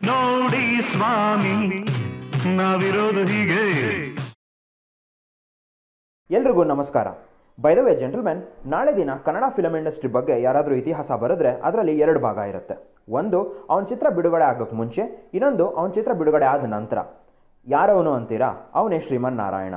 ನೋಡಿ ಸ್ವಾಮಿ ನಾವಿರೋದು ಹೀಗೆ. ಎಲ್ರಿಗೂ ನಮಸ್ಕಾರ. ಬೈ ದ ವೇ ಜೆಂಟಲ್ಮೆನ್, ನಾಳೆ ದಿನ ಕನ್ನಡ ಫಿಲಮ್ ಇಂಡಸ್ಟ್ರಿ ಬಗ್ಗೆ ಯಾರಾದರೂ ಇತಿಹಾಸ ಬರೆದ್ರೆ ಅದರಲ್ಲಿ 2 ಭಾಗ ಇರುತ್ತೆ. ಒಂದು ಅವನ ಚಿತ್ರ ಬಿಡುಗಡೆ ಆಗೋಕ್ಕೆ ಮುಂಚೆ, ಇನ್ನೊಂದು ಅವನ ಚಿತ್ರ ಬಿಡುಗಡೆ ಆದ ನಂತರ. ಯಾರವನು ಅಂತೀರಾ? ಅವನೇ ಶ್ರೀಮನ್ನಾರಾಯಣ.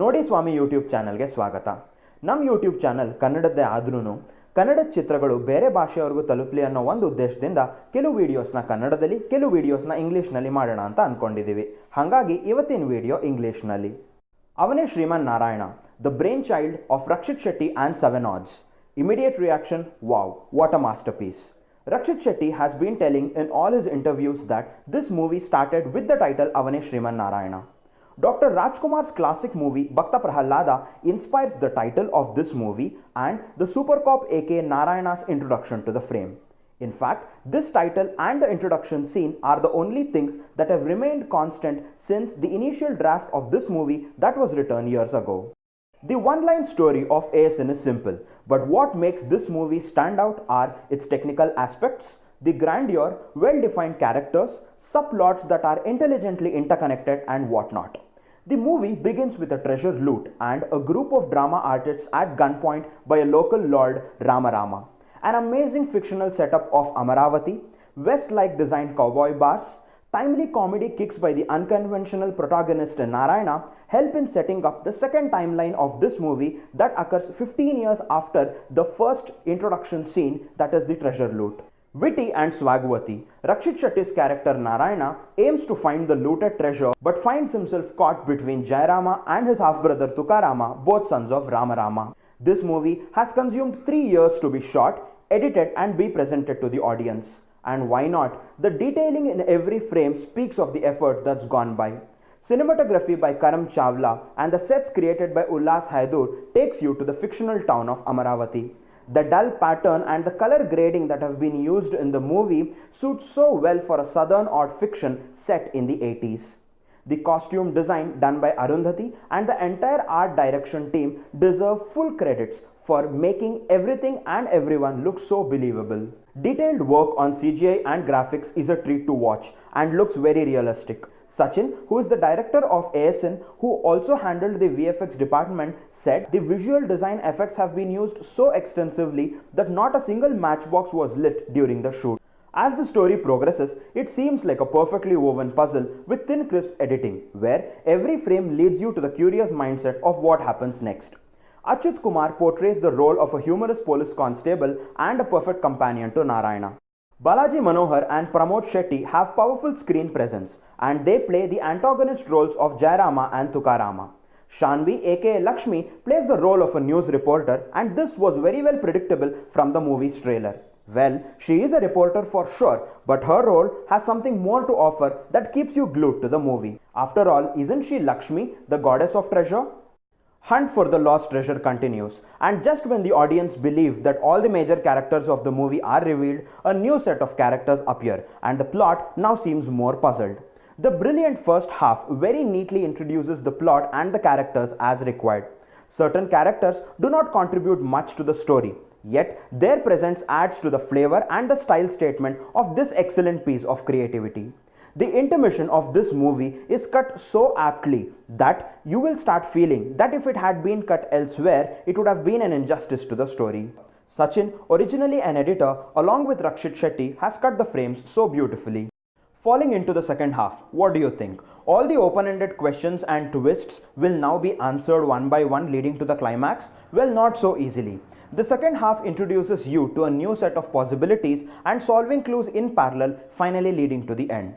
ನೋಡಿ ಸ್ವಾಮಿ ಯೂಟ್ಯೂಬ್ ಚಾನಲ್ಗೆ ಸ್ವಾಗತ. ನಮ್ಮ ಯೂಟ್ಯೂಬ್ ಚಾನಲ್ ಕನ್ನಡದ್ದೇ ಆದ್ರೂ ಕನ್ನಡದ ಚಿತ್ರಗಳು ಬೇರೆ ಭಾಷೆಯವ್ರಿಗೂ ತಲುಪಲಿ ಅನ್ನೋ ಒಂದು ಉದ್ದೇಶದಿಂದ ಕೆಲವು ವೀಡಿಯೋಸ್ನ ಕನ್ನಡದಲ್ಲಿ, ಕೆಲವು ವೀಡಿಯೋಸ್ನ ಇಂಗ್ಲೀಷ್ನಲ್ಲಿ ಮಾಡೋಣ ಅಂತ ಅಂದ್ಕೊಂಡಿದ್ದೀವಿ. ಹಾಗಾಗಿ ಇವತ್ತಿನ ವಿಡಿಯೋ ಇಂಗ್ಲೀಷ್ನಲ್ಲಿ. Avane Srimannarayana, the brainchild of Rakshit Shetty and 7 odds. Immediate reaction, wow, what a masterpiece. Rakshith Shetty has been telling in all his interviews that this movie started with the title Avane Srimannarayana. Dr. Rajkumar's classic movie Bhakta Prahalada inspires the title of this movie and the super cop aka Narayana's introduction to the frame. In fact, this title and the introduction scene are the only things that have remained constant since the initial draft of this movie that was written years ago. The one-line story of ASN is simple, but what makes this movie stand out are its technical aspects, the grandeur, well-defined characters, subplots that are intelligently interconnected and whatnot. The movie begins with a treasure loot and a group of drama artists at gunpoint by a local lord Rama. An amazing fictional setup of Amaravati, West-like designed cowboy bars, timely comedy kicks by the unconventional protagonist Narayana help in setting up the second timeline of this movie that occurs 15 years after the first introduction scene, that is the treasure loot. Witty and swagworthy, Rakshith Shetty's character Narayana aims to find the looted treasure but finds himself caught between Jairama and his half-brother Tukarama, both sons of Rama. This movie has consumed 3 years to be shot, edited and be presented to the audience. And why not? The detailing in every frame speaks of the effort that's gone by. Cinematography by Karm Chawla and the sets created by Ullas Haidur takes you to the fictional town of Amaravati. The dull pattern and the color grading that have been used in the movie suits so well for a southern odd fiction set in the 80s. The costume design done by Arundhati and the entire art direction team deserve full credits for making everything and everyone look so believable. Detailed work on CGI and graphics is a treat to watch and looks very realistic. Sachin, who is the director of ASN, who also handled the VFX department, said the visual design effects have been used so extensively that not a single matchbox was lit during the shoot. As the story progresses, it seems like a perfectly woven puzzle with thin crisp editing, where every frame leads you to the curious mindset of what happens next. Achyut Kumar portrays the role of a humorous police constable and a perfect companion to Narayana. Balaji Manohar and Pramod Shetty have powerful screen presence and they play the antagonist roles of Jairama and Tukarama. Shanvi aka Lakshmi plays the role of a news reporter and this was very well predictable from the movie's trailer. Well, she is a reporter for sure, but her role has something more to offer that keeps you glued to the movie. After all, isn't she Lakshmi, the goddess of treasure? Hunt for the lost treasure continues, and just when the audience believe that all the major characters of the movie are revealed, a new set of characters appear and the plot now seems more puzzled. The brilliant first half very neatly introduces the plot and the characters as required. Certain characters do not contribute much to the story, yet their presence adds to the flavor and the style statement of this excellent piece of creativity. The intermission of this movie is cut so aptly that you will start feeling that if it had been cut elsewhere, it would have been an injustice to the story. Sachin, originally an editor, along with Rakshith Shetty, has cut the frames so beautifully. Falling into the second half, what do you think? All the open-ended questions and twists will now be answered one by one leading to the climax? Well, not so easily. The second half introduces you to a new set of possibilities and solving clues in parallel, finally leading to the end.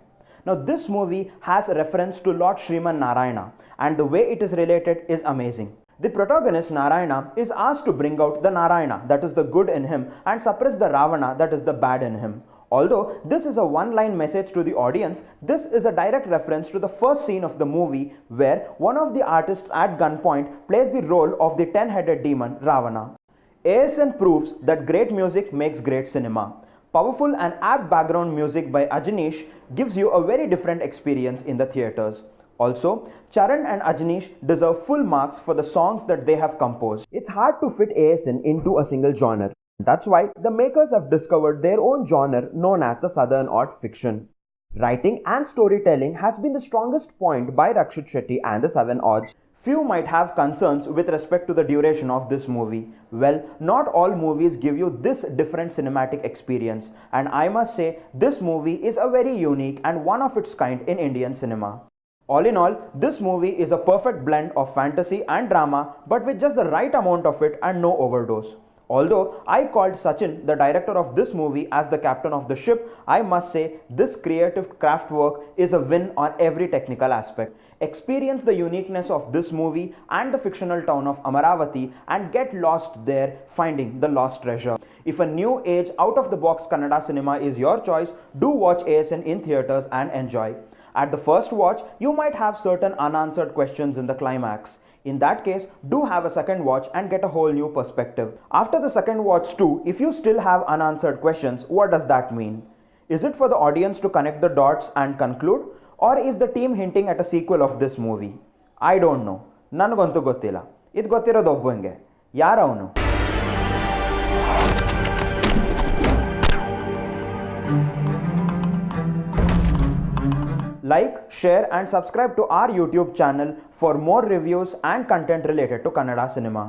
Now this movie has reference to Lord Srimannarayana and the way it is related is amazing. The protagonist Narayana is asked to bring out the Narayana, that is the good in him, and suppress the Ravana, that is the bad in him. Although this is a one-line message to the audience, this is a direct reference to the first scene of the movie where one of the artists at gunpoint plays the role of the 10-headed demon Ravana. ASN proves that great music makes great cinema. Powerful and apt background music by Ajaneesh gives you a very different experience in the theatres. Also, Charan and Ajaneesh deserve full marks for the songs that they have composed. It's hard to fit ASN into a single genre. That's why the makers have discovered their own genre known as the Southern Odd Fiction. Writing and storytelling has been the strongest point by Rakshith Shetty and the Seven Odds. Few might have concerns with respect to the duration of this movie. Well, not all movies give you this different cinematic experience, and I must say this movie is a very unique and one of its kind in Indian cinema. All in all, this movie is a perfect blend of fantasy and drama, but with just the right amount of it and no overdose. Although I called Sachin, the director of this movie, as the captain of the ship, I must say this creative craft work is a win on every technical aspect. Experience the uniqueness of this movie and the fictional town of Amaravati and get lost there finding the lost treasure. If a new age out-of-the-box Kannada cinema is your choice, do watch ASN in theatres and enjoy. At the first watch, you might have certain unanswered questions in the climax. In that case, do have a second watch and get a whole new perspective. After the second watch too, if you still have unanswered questions, what does that mean? Is it for the audience to connect the dots and conclude? Or is the team hinting at a sequel of this movie? I don't know. ನನಗಂತೂ ಗೊತ್ತಿಲ್ಲ. ಇದು ಗೊತ್ತಿರೋದು ಒಬ್ಬಂಗೆ. ಯಾರವನು? Like, share and subscribe to our YouTube channel for more reviews and content related to Kannada cinema.